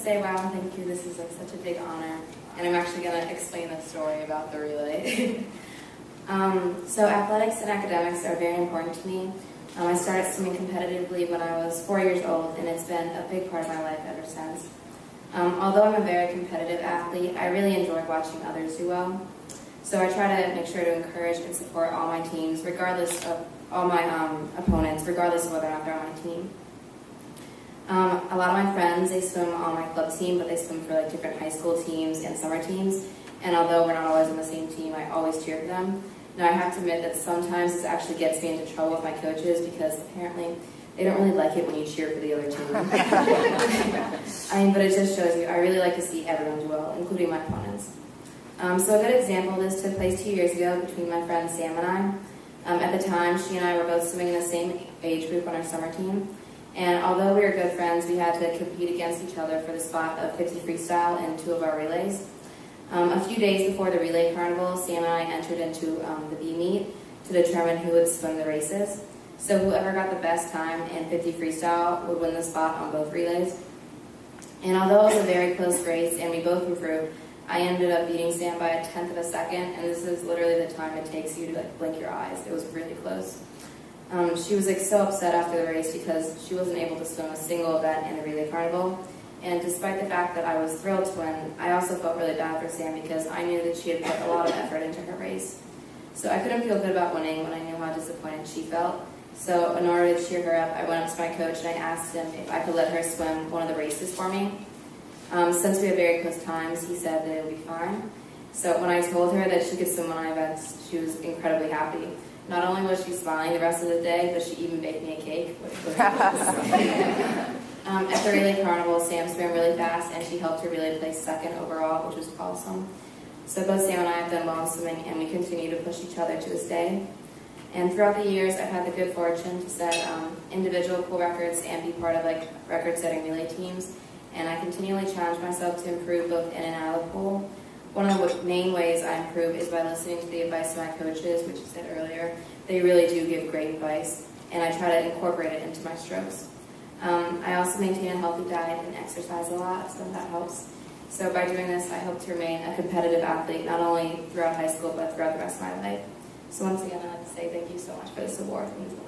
say wow and thank you. This is like such a big honor. And I'm actually going to explain the story about the relay. So athletics and academics are very important to me. I started swimming competitively when I was 4 years old, and it's been a big part of my life ever since. Although I'm a very competitive athlete, I really enjoy watching others do well. So I try to make sure to encourage and support all my teams, regardless of all my opponents, regardless of whether or not they're on my team. A lot of my friends, they swim on my club team, but they swim for like different high school teams and summer teams. And although we're not always on the same team, I always cheer for them. Now I have to admit that sometimes this actually gets me into trouble with my coaches because apparently they don't really like it when you cheer for the other team. But it just shows you, I really like to see everyone do well, including my opponents. So a good example of this took place 2 years ago between my friend Sam and I. At the time, she and I were both swimming in the same age group on our summer team. And although we were good friends, we had to compete against each other for the spot of 50 freestyle in 2 of our relays. A few days before the relay carnival, Sam and I entered into the B meet to determine who would swim the races. So whoever got the best time in 50 freestyle would win the spot on both relays. And although it was a very close race and we both improved, I ended up beating Sam by 1/10 of a second, and this is literally the time it takes you to like blink your eyes. It was really close. She was like so upset after the race because she wasn't able to swim a single event in the relay carnival. And despite the fact that I was thrilled to win, I also felt really bad for Sam because I knew that she had put a lot of effort into her race. So I couldn't feel good about winning when I knew how disappointed she felt. So in order to cheer her up, I went up to my coach and I asked him if I could let her swim one of the races for me. Since we had very close times, he said that it would be fine. So when I told her that she could swim one of my events, she was incredibly happy. Not only was she smiling the rest of the day, but she even baked me a cake, which was at the relay carnival, Sam swam really fast, and she helped her relay place second overall, which was awesome. So both Sam and I have done well in swimming, and we continue to push each other to this day. And throughout the years, I've had the good fortune to set individual pool records and be part of like record-setting relay teams. And I continually challenge myself to improve both in and out of the pool. One of the main ways I improve is by listening to the advice of my coaches, which you said earlier. They really do give great advice, and I try to incorporate it into my strokes. I also maintain a healthy diet and exercise a lot, so that helps. So by doing this, I hope to remain a competitive athlete, not only throughout high school, but throughout the rest of my life. So once again, I'd like to say thank you so much for this award. It means a lot.